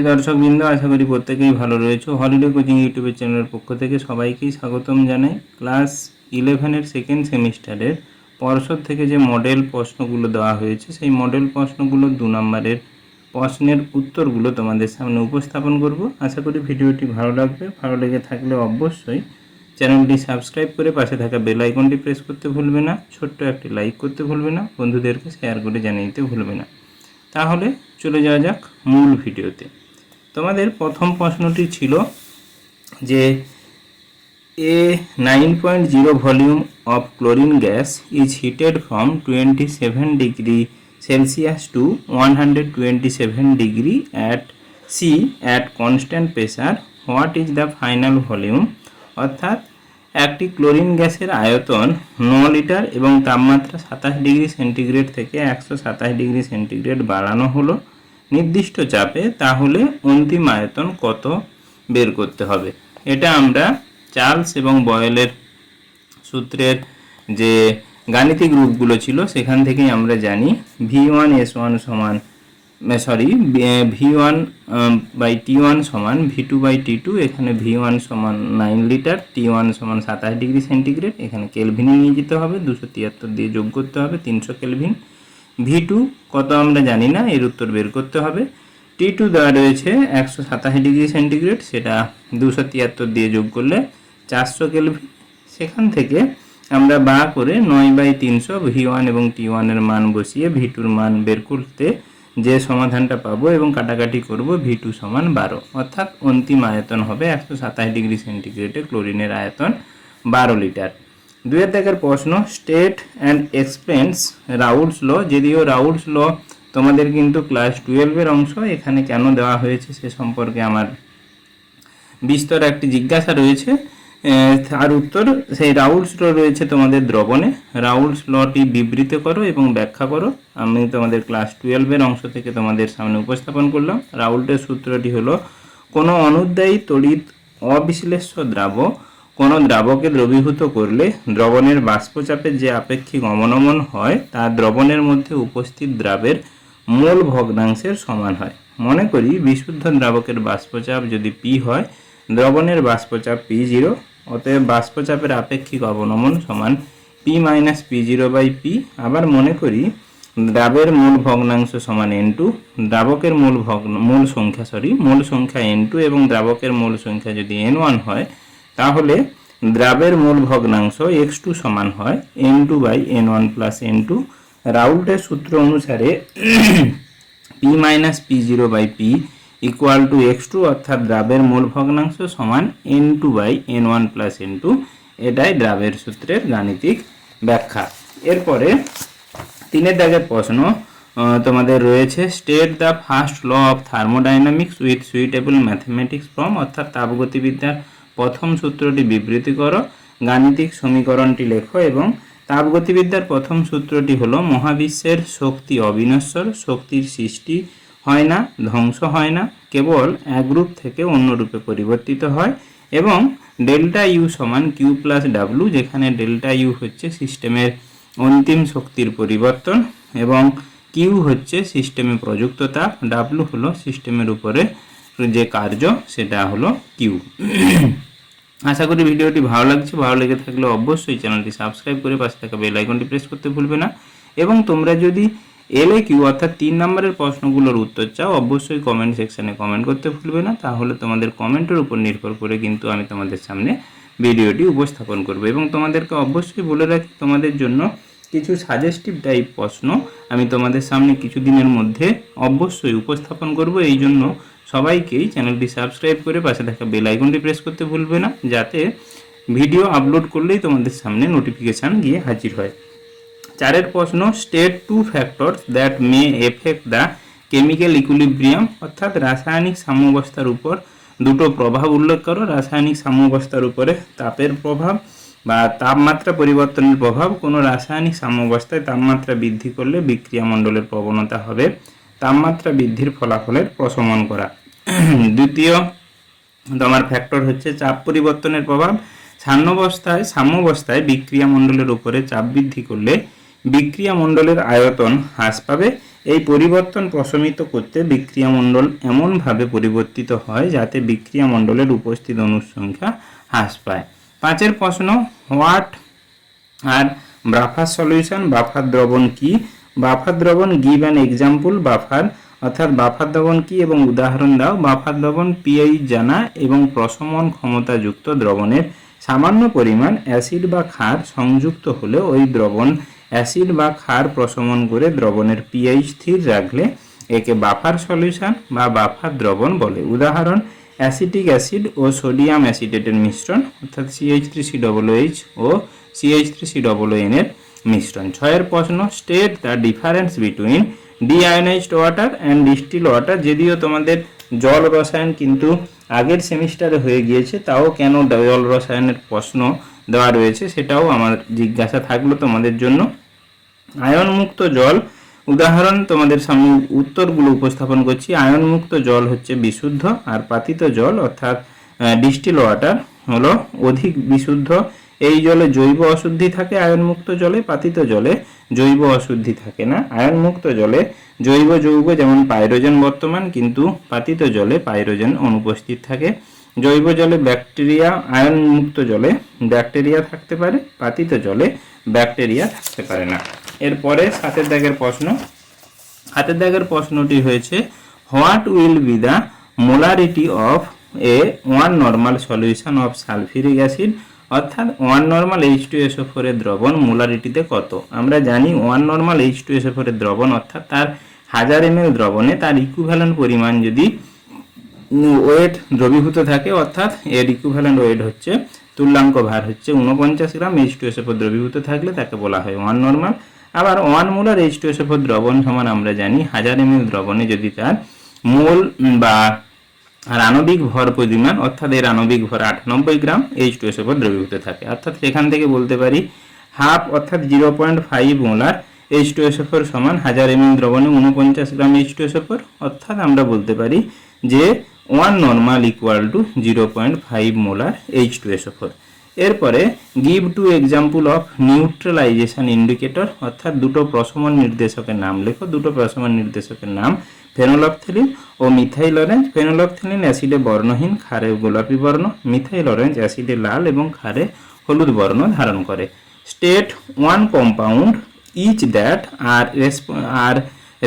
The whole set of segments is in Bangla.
দর্শকবৃন্দ, আশা করি প্রত্যেকেই ভালো রয়েছে। হলিডে কোচিং ইউটিউবের চ্যানেলের পক্ষ থেকে সবাইকেই স্বাগতম জানাই। ক্লাস 11-এর সেকেন্ড সেমিস্টারের পর্ষদ থেকে যে মডেল প্রশ্নগুলো দেওয়া হয়েছে, সেই মডেল প্রশ্নগুলো 2 নম্বরের প্রশ্নের উত্তরগুলো তোমাদের সামনে উপস্থাপন করব। আশা করি ভিডিওটি ভালো লাগবে। ভালো লেগে থাকলে অবশ্যই চ্যানেলটি সাবস্ক্রাইব করে পাশে থাকা বেল আইকনটি প্রেস করতে ভুলবে না। ছোট্ট একটি লাইক করতে ভুলবে না। বন্ধুদেরকে শেয়ার করে জানিয়ে দিতে ভুলবে না। তাহলে চলে যাওয়া যাক মূল ভিডিওতে। তোমাদের প্রথম প্রশ্নটি ছিল যে a 9.0 volume of chlorine gas is heated from 27 degree Celsius to 127 degree at C at constant pressure. What is the final volume? অর্থাৎ একটি ক্লোরিন গ্যাসের আয়তন 9 লিটার এবং তাপমাত্রা 27 ডিগ্রি সেন্টিগ্রেড থেকে 127 ডিগ্রি সেন্টিগ্রেড বাড়ানো হলো নির্দিষ্ট চাপে, তাহলে অন্তিম আয়তন কত বের করতে হবে। এটা আমরা চার্লস এবং বয়েলের সূত্রের যে গাণিতিক রূপগুলো ছিল সেখান থেকেই আমরা জানি V1S1 সমান V1 বাই T1 সমান V2 বাই T2। এখানে V1 সমান 9 লিটার, T1 সমান 27 ডিগ্রি সেন্টিগ্রেড। এখানে কেলভিনে নিয়ে যেতে হবে, 273 দিয়ে যোগ করতে হবে 300 কেলভিন। V2 কত আমরা জানি না, এর উত্তর বের করতে হবে। T2 দেওয়া রয়েছে 127 ডিগ্রি সেন্টিগ্রেড, সেটা 273 দিয়ে যোগ করলে 400 কেলভিন। সেখান থেকে আমরা বা করে 9/300 V1 এবং T1 এর মান বসিয়ে V2 এর মান বের করতে যে সমাধানটা পাবো এবং কাটাকাটি করব, V2 সমান 12। অর্থাৎ অন্তিম আয়তন হবে 127 ডিগ্রি সেন্টিগ্রেডে ক্লোরিনের আয়তন 12 লিটার। 2 দাগের প্রশ্ন, স্টেট অ্যান্ড এক্সপ্লেন্স রাউলস ল। যদিও রাউলস ল তোমাদের কিন্তু ক্লাস 12-এর অংশ, এখানে কেন দেওয়া হয়েছে সে সম্পর্কে আমার বিস্তর একটি জিজ্ঞাসা রয়েছে। তার উত্তর সেই রাউলস ল রয়েছে তোমাদের দ্রবণে। রাউলস লটি বিবৃত করো এবং ব্যাখ্যা করো। আমি তোমাদের ক্লাস 12-এর অংশ থেকে তোমাদের সামনে উপস্থাপন করলাম। রাউল্টের সূত্রটি হলো, কোনো অনুদ্বায়ী তড়িৎ অবিশ্লেষ্য দ্রাবক কোনো দ্রাবকে দ্রবীভূত করলে দ্রবণের বাষ্পচাপের যে আপেক্ষিক অবনমন হয় তা দ্রবণের মধ্যে উপস্থিত দ্রাবের মোল ভগ্নাংশের সমান হয়। মনে করি বিশুদ্ধ দ্রাবকের বাষ্পচাপ যদি P হয়, দ্রবণের বাষ্পচাপ P0, অতএব বাষ্পচাপের আপেক্ষিক অবনমন সমান P মাইনাস P0/P। আবার মনে করি দ্রাবের মূল ভগ্নাংশ সমান N2, দ্রাবকের মূল সংখ্যা N2 এবং দ্রাবকের মূল সংখ্যা যদি N1 হয়, তাহলে দ্রাবের মূল ভগ্নাংশ x2 সমান হয় N2/N1 প্লাস N2। রাউল্টের সূত্র অনুসারে P minus P0/P equal to x2, অর্থাৎ দ্রাবের মূল ভগ্নাংশ সমান N2/N1 প্লাস N2। এটাই দ্রাবের সূত্রের গাণিতিক ব্যাখ্যা। এরপরে 3 দাগের প্রশ্ন তোমাদের রয়েছে, state the first law of thermodynamics with suitable mathematics form. অর্থাৎ তাপগতিবিদ্যার প্রথম সূত্রটি বিবৃতি করো, গাণিতিক সমীকরণটি লেখো। এবং তাপগতিবিদ্যার প্রথম সূত্রটি হলো, মহাবিশ্বের শক্তি অবিনশ্বর, শক্তির সৃষ্টি হয় না, ধ্বংস হয় না, কেবল এক রূপ থেকে অন্য রূপে পরিবর্তিত হয়। এবং ডেল্টা ইউ সমান কিউ প্লাস ডাব্লু, যেখানে ডেল্টা ইউ হচ্ছে সিস্টেমের অন্তিম শক্তির পরিবর্তন এবং কিউ হচ্ছে সিস্টেমে প্রযুক্ত তাপ, ডাব্লু হলো সিস্টেমের উপরে যে কার্য, সেটা হলো কিউ। আশা করি ভিডিওটি ভালো লাগছে। ভালো লেগে থাকলে অবশ্যই চ্যানেলটি সাবস্ক্রাইব করে পাশে থাকা বেল আইকনটি প্রেস করতে ভুলবে না। এবং তোমরা যদি LAQ অর্থাৎ 3 নম্বরের প্রশ্নগুলোর উত্তর চাও, অবশ্যই কমেন্ট সেকশনে কমেন্ট করতে ভুলবে না। তাহলে তোমাদের কমেন্টের উপর নির্ভর করে কিন্তু আমি তোমাদের সামনে ভিডিওটি উপস্থাপন করব। এবং তোমাদেরকে অবশ্যই বলে রাখি, তোমাদের জন্য কিছু সাজেস্টিভ টাইপ প্রশ্ন আমি তোমাদের সামনে কিছুদিনের মধ্যে অবশ্যই উপস্থাপন করব। এই জন্য সবাইকেই চ্যানেলটি সাবস্ক্রাইব করে পাশে থাকা বেল আইকনটি প্রেস করতে ভুলবে না, যাতে ভিডিও আপলোড করলেই তোমাদের সামনে নোটিফিকেশান গিয়ে হাজির হয়। 4 প্রশ্ন, state 2 factors that may effect the chemical equilibrium. অর্থাৎ রাসায়নিক সাম্যাবস্থার উপর 2টো প্রভাব উল্লেখ করো। রাসায়নিক সাম্যাবস্থার উপরে তাপের প্রভাব বা তাপমাত্রা পরিবর্তনের প্রভাব। কোনো রাসায়নিক সাম্যাবস্থায় তাপমাত্রা বৃদ্ধি করলে বিক্রিয়া মণ্ডলের প্রবণতা হবে তাপমাত্রা বৃদ্ধির ফলাফলের প্রশমন করা। দ্বিতীয় তোমার ফ্যাক্টর হচ্ছে চাপ পরিবর্তনের প্রভাব। সাম্যাবস্থায় বিক্রিয়া মণ্ডলের উপরে চাপ বৃদ্ধি করলে বিক্রিয়া মণ্ডলের আয়তন হ্রাস পাবে এই পরিবর্তন প্রশমিত করতে বিক্রিয়া মণ্ডল এমনভাবে পরিবর্তিত হয় যাতে বিক্রিয়া মণ্ডলের উপস্থিত অণুর সংখ্যা হ্রাস পায়। 5 প্রশ্ন, what are buffer solution, buffer দ্রবণ কি? বাফার দ্রবণ, গিভ অ্যান এক্সাম্পল বাফার, অর্থাৎ বাফার দ্রবণ কি এবং উদাহরণ দাও। বাফার দ্রবণ পিএইচ জানা এবং প্রশমন ক্ষমতাযুক্ত দ্রবণের সামান্য পরিমাণ অ্যাসিড বা ক্ষার সংযুক্ত হলে ওই দ্রবণ অ্যাসিড বা ক্ষার প্রশমন করে দ্রবণের পিএইচ স্থির রাখলে একে বাফার সলিউশন বা বাফার দ্রবণ বলে। উদাহরণ, অ্যাসিটিক অ্যাসিড ও সোডিয়াম অ্যাসিটেটের মিশ্রণ, অর্থাৎ CH3COOH ও CH3COON এর মিশ্রণ। 6 প্রশ্ন, state the difference between deionised water and distil water. যদিও তোমাদের জল রসায়ন কিন্তু আগের সেমিস্টারে হয়ে গিয়েছে, তাও কেন জল রসায়নের প্রশ্ন দেওয়া রয়েছে সেটাও আমার জিজ্ঞাসা থাকলো তোমাদের জন্য। আয়নমুক্ত জল, উদাহরণ তোমাদের সামনে উত্তরগুলো উপস্থাপন করছি। আয়নমুক্ত জল হচ্ছে বিশুদ্ধ, আর পাতিত জল অর্থাৎ ডিস্টিল ওয়াটার হলো অধিক বিশুদ্ধ। এই জলে জৈব অশুদ্ধি থাকে আয়নমুক্ত জলে, পাতিত জলে জৈব অশুদ্ধি থাকে না। আয়নমুক্ত জলে জৈব যৌগ যেমন পাইরোজেন বর্তমান, কিন্তু পাতিত জলে পাইরোজেন অনুপস্থিত থাকে। জৈব জলে ব্যাকটেরিয়া, আয়নমুক্ত জলে ব্যাকটেরিয়া থাকতে পারে, পাতিত জলে ব্যাকটেরিয়া থাকতে পারে না। এরপরে 7 দাগের প্রশ্ন। 7 দাগের প্রশ্নটি হয়েছে, what will be the molarity of A 1 normal solution of sulphuric acid, অর্থাৎ 1 নর্মাল H2SO4 এর দ্রবণ মোলারিটিতে কত? আমরা জানি 1 নর্মাল H2SO4 এর দ্রবণ অর্থাৎ তার 1000 ml দ্রবণে তার ইকুইভ্যালেন্ট পরিমাণ যদি ওয়েট দ্রবীভূত থাকে, অর্থাৎ এর ইকুইভ্যালেন্ট ওয়েট হচ্ছে তুল্যাঙ্ক ভার হচ্ছে 49 গ্রাম, H2SO4 দ্রবীভূত থাকলে তাকে বলা হয় 1 নর্মাল। আবার 1 মোলার H2SO4 দ্রবণ সমান আমরা জানি 1000 ml দ্রবণে যদি তার মোল বা আণবিক ভর পরিমাণ, অর্থাৎ এর আণবিক ভর 98 গ্রাম H2SO4 দ্রবীভূত থাকে, অর্থাৎ সেখান থেকে বলতে পারি হাফ অর্থাৎ 0.5 মোলার H2SO4 সমান 1000 ml দ্রবণে 49 গ্রাম H2SO4, অর্থাৎ আমরা বলতে পারি যে 1 normal equal to 0.5 molar H2SO4। এরপরে give two example of neutralization indicator, অর্থাৎ দুটো প্রশমন নির্দেশকের নাম লেখো। দুটো প্রশমন নির্দেশকের নাম ফেনোলফথেলিন ও মিথাইল অরেঞ্জ। ফেনোলফথেলিন অ্যাসিডে বর্ণহীন, ক্ষারে গোলাপি বর্ণ। মিথাইল অরেঞ্জ অ্যাসিডে লাল এবং ক্ষারে হলুদ বর্ণ ধারণ করে। State 1 compound each that are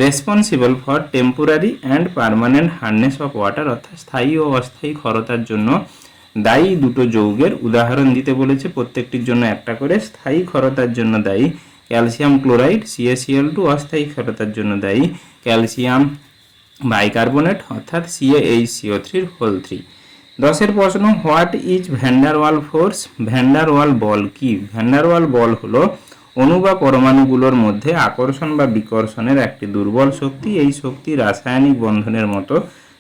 responsible for temporary and permanent hardness of water, অর্থাৎ স্থায়ী ও অস্থায়ী ক্ষরতার জন্য দায়ী দুটো যৌগের উদাহরণ দিতে বলেছে। প্রত্যেকটির জন্য একটা করে। স্থায়ী ক্ষরতার জন্য দায়ী ক্যালসিয়াম ক্লোরাইড CaCl2, অস্থায়ী ক্ষরতার জন্য দায়ী ক্যালসিয়াম বাইকার্বনেট অর্থাৎ CaHCO3 10 প্রশ্ন, what is van der Waals force? Van der Waals বল কি? ভ্যান্ডারওয়াল বল হলো অণু বা পরমাণুগুলোর মধ্যে আকর্ষণ বা বিকর্ষণের একটি দুর্বল শক্তি। এই শক্তি রাসায়নিক বন্ধনের মতো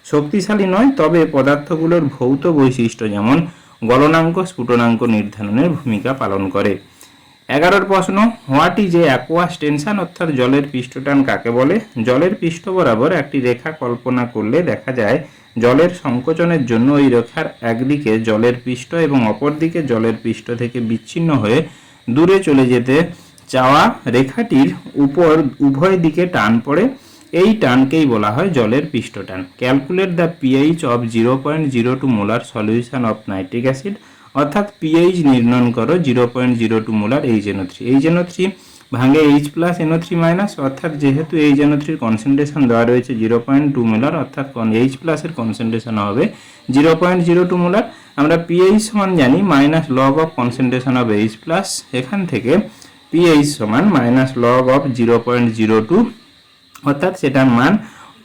শক্তিশালী নয়, তবে পদার্থগুলোর ভৌত বৈশিষ্ট্য যেমন গলনাঙ্ক, স্ফুটনাঙ্ক নির্ধারণের ভূমিকা পালন করে। 11 প্রশ্ন, what is a aqueous tension, অর্থাৎ জলের পৃষ্ঠটান কাকে বলে? জলের পৃষ্ঠ বরাবর একটি রেখা কল্পনা করলে দেখা যায় জলের সংকোচনের জন্য ওই রেখার একদিকে জলের পৃষ্ঠ এবং অপরদিকে জলের পৃষ্ঠ থেকে বিচ্ছিন্ন হয়ে দূরে চলে যেতে চাওয়া রেখাটির উপর উভয় দিকে টান পড়ে। এই টানকেই বলা হয় জলের পৃষ্ঠটান। Calculate the pH of 0.02 molar solution of nitric acid, অর্থাৎ পিএইচ নির্ণয় করো 0.02 মোলার HNO3। HNO3 ভাঙে H প্লাস NO3 মাইনাস, অর্থাৎ যেহেতু HNO3 কনসেন্ট্রেশন দেওয়া রয়েছে 0.2 মোলার, অর্থাৎ H প্লাসের কনসেন্ট্রেশন হবে 0.02 মোলার। আমরা পিএইচ সমান জানি minus log of concentration of H plus, এখান থেকে পিএইচ সমান মাইনাস লগ অফ 0.02, অর্থাৎ সেটার মান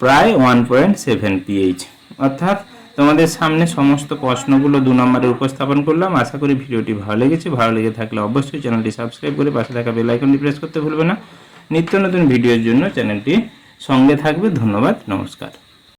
প্রায় 1.7 পিএইচ। অর্থাৎ তোমাদের সামনে সমস্ত প্রশ্নগুলো 2 নম্বরে উপস্থাপন করলাম। আশা করি ভিডিওটি ভালো লেগেছে। ভালো লেগে থাকলে অবশ্যই চ্যানেলটি সাবস্ক্রাইব করে পাশে থাকা বেল আইকনটি প্রেস করতে ভুলবে না। নিত্য নতুন ভিডিওর জন্য চ্যানেলটি সঙ্গে থাকবে। ধন্যবাদ, নমস্কার।